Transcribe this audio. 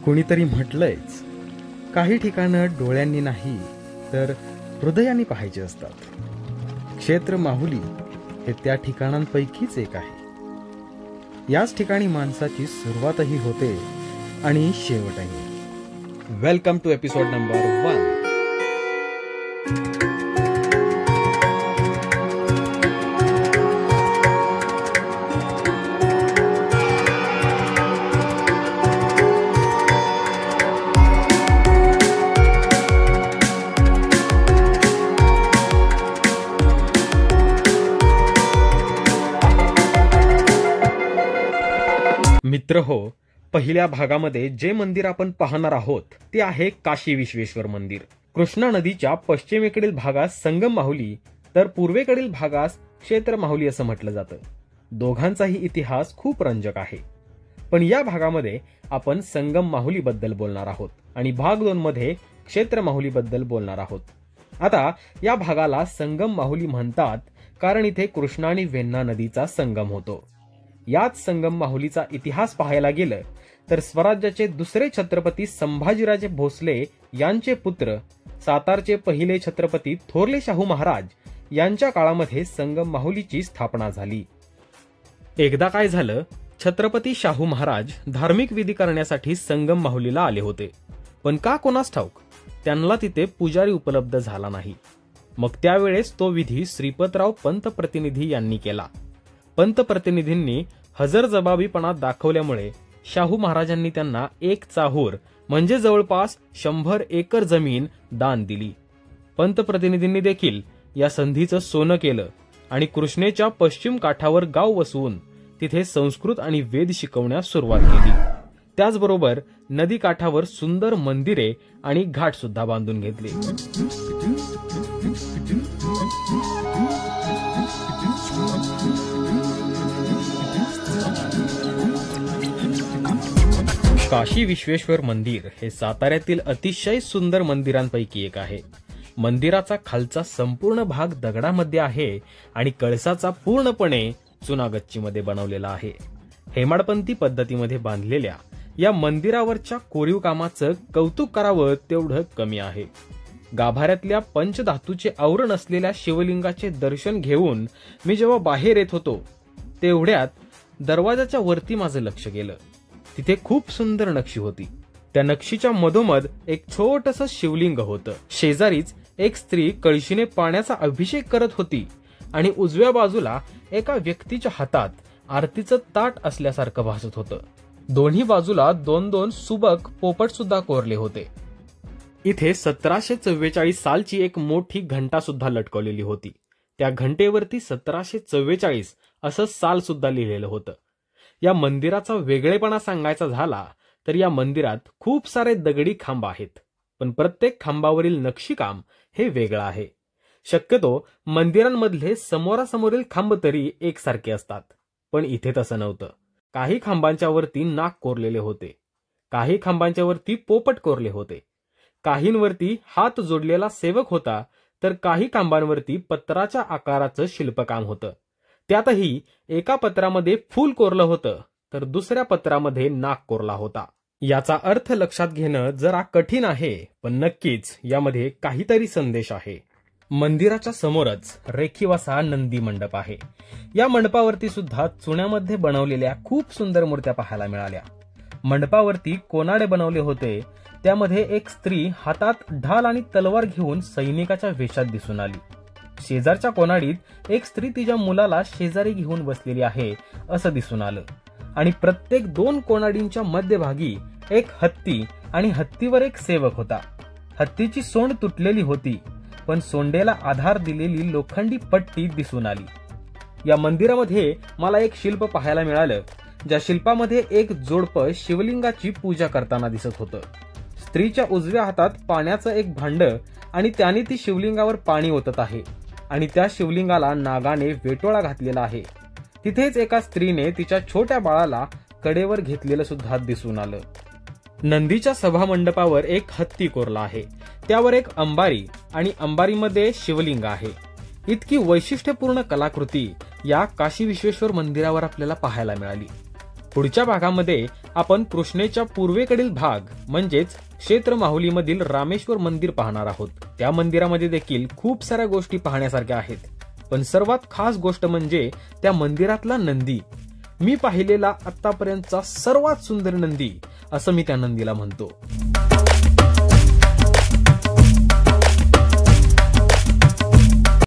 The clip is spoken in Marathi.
कुणीतरी म्हटलंयच, काही ठिकाणं डोळ्यांनी नाही तर हृदयाने पाहायचे असतात. क्षेत्र माहुली हे त्या ठिकाणांपैकीच एक आहे. याच ठिकाणी माणसाची सुरुवातही होते आणि शेवटही. Welcome to episode number 1. मित्र हो, पहिल्या भागामध्ये जे मंदिर आपण पाहणार आहोत ते आहे काशी विश्वेश्वर मंदिर. कृष्णा नदीच्या पश्चिमेकडील भागास संगम माहुली तर पूर्वेकडील भागास क्षेत्र माहुली असं म्हटलं जातं. दोघांचाही इतिहास खूप रंजक आहे. पण या भागामध्ये आपण संगम माहुली बद्दल बोलणार आहोत आणि भाग 2 मध्ये क्षेत्र माहुली बद्दल बोलणार आहोत. आता या भागाला संगम माहुली म्हणतात कारण इथे कृष्णा आणि वेण्णा नदीचा संगम होतो. याच संगम माहुलीचा इतिहास पाहायला गेलं तर स्वराज्याचे दुसरे छत्रपती संभाजीराजे भोसले यांचे पुत्र सातारचे पहिले छत्रपती थोरले शाहू महाराज यांच्या काळामध्ये संगम माहुलीची स्थापना झाली. एकदा काय झालं, छत्रपती शाहू महाराज धार्मिक विधी करण्यासाठी संगम माहुलीला आले होते. पण का कोणास ठाऊक त्यांना तिथे पुजारी उपलब्ध झाला नाही. मग त्यावेळेस तो विधी श्रीपतराव पंत प्रतिनिधी यांनी केला. पंतप्रतिनिधींनी हजरजबाबीपणा दाखवल्यामुळे शाहू महाराजांनी त्यांना एक चाहूर म्हणजे जवळपास 100 एकर जमीन दान दिली. पंतप्रतिनिधींनी देखील या संधीचं सोनं केलं आणि कृष्णेच्या पश्चिम काठावर गाव वसवून तिथे संस्कृत आणि वेद शिकवण्यास सुरुवात केली. त्याचबरोबर नदी काठावर सुंदर मंदिरे आणि घाट सुद्धा बांधून घेतले. काशी विश्वेश्वर मंदिर हे साताऱ्यातील अतिशय सुंदर मंदिरांपैकी एक आहे. मंदिराचा खालचा संपूर्ण भाग दगडामध्ये आहे आणि कळसाचा पूर्णपणे चुनागच्चीमध्ये बनवलेला आहे. हेमाडपंथी पद्धतीमध्ये बांधलेल्या या मंदिरावरच्या कोरीव कामाचं कौतुक करावं तेवढं कमी आहे. गाभाऱ्यातल्या पंचधातूचे आवरण असलेल्या शिवलिंगाचे दर्शन घेऊन मी जेव्हा बाहेर येत होतो तेवढ्यात दरवाजाच्या वरती माझं लक्ष गेलं. तिथे खूप सुंदर नक्षी होती. त्या नक्षीच्या मधोमध एक छोटंसं शिवलिंग होतं. शेजारीच एक स्त्री कळशीने पाण्याचा अभिषेक करत होती आणि उजव्या बाजूला एका व्यक्तीच्या हातात आरतीचं ताट असल्यासारखं भासत होतं. दोन्ही बाजूला 2-2 सुबक पोपट सुद्धा कोरले होते. इथे 1744 सालची एक मोठी घंटा सुद्धा लटकवलेली होती. त्या घंटेवरती 1744 असं साल सुद्धा लिहिलेलं होतं. या मंदिराचा वेगळेपणा सांगायचा झाला तर या मंदिरात खूप सारे दगडी खांब आहेत, पण प्रत्येक खांबावरील नक्षीकाम हे वेगळं आहे. शक्यतो मंदिरांमधले समोरासमोरील खांब तरी एकसारखे असतात, पण इथे तसं नव्हतं. काही खांबांच्या वरती नाग कोरलेले होते, काही खांबांच्या वरती पोपट कोरले होते, काहींवरती हात जोडलेला सेवक होता, तर काही खांबांवरती पत्राच्या आकाराचं शिल्पकाम होतं. त्यातही एका पत्रामध्ये फूल कोरलं होतं तर दुसऱ्या पत्रामध्ये नाग कोरला होता. याचा अर्थ लक्षात घेणं जरा कठीण आहे, पण नक्कीच यामध्ये काहीतरी संदेश आहे. मंदिराच्या समोरच रेखीवासा नंदी मंडप आहे. या मंडपावरती सुद्धा चुन्यामध्ये बनवलेल्या खूप सुंदर मूर्त्या पाहायला मिळाल्या. मंडपावरती कोनाडे बनवले होते. त्यामध्ये एक स्त्री हातात ढाल आणि तलवार घेऊन सैनिकाच्या वेशात दिसून आली. शेजारच्या कोनाडीत एक स्त्री तिच्या मुलाला शेजारी घेऊन बसलेली आहे असं दिसून आलं आणि प्रत्येक 2 कोनाडींच्या मध्यभागी एक हत्ती आणि हत्तीवर एक सेवक होता. हत्तीची सोंड तुटलेली होती, पण सोंडेला आधार दिलेली लोखंडी पट्टी दिसून आली. या मंदिरामध्ये मला एक शिल्प पाहायला मिळालं, ज्या शिल्पामध्ये एक जोडपं शिवलिंगाची पूजा करताना दिसत होतं. स्त्रीच्या उजव्या हातात पाण्याचं एक भांड आणि त्याने ती शिवलिंगावर पाणी ओतत आहे आणि त्या शिवलिंगाला नागाने वेटोळा घातलेला आहे. तिथेच एका स्त्रीने तिच्या छोट्या बाळाला कडेवर घेतलेलं सुद्धा दिसून आलं. नंदीच्या सभामंडपावर एक हत्ती कोरला आहे. त्यावर एक अंबारी आणि अंबारीमध्ये शिवलिंग आहे. इतकी वैशिष्ट्यपूर्ण कलाकृती या काशी विश्वेश्वर मंदिरावर आपल्याला पाहायला मिळाली. पुढच्या भागामध्ये आपण कृष्णेच्या पूर्वेकडील भाग म्हणजेच क्षेत्र माहुलीमधील रामेश्वर मंदिर पाहणार आहोत। त्या मंदिरामध्ये देखील खूप साऱ्या गोष्टी पाहण्यासारख्या आहेत, पण सर्वात खास गोष्ट म्हणजे त्या मंदिरातला नंदी। मी पाहिलेला आतापर्यंतचा सर्वात सुंदर नंदी असं मी त्या नंदीला म्हणतो।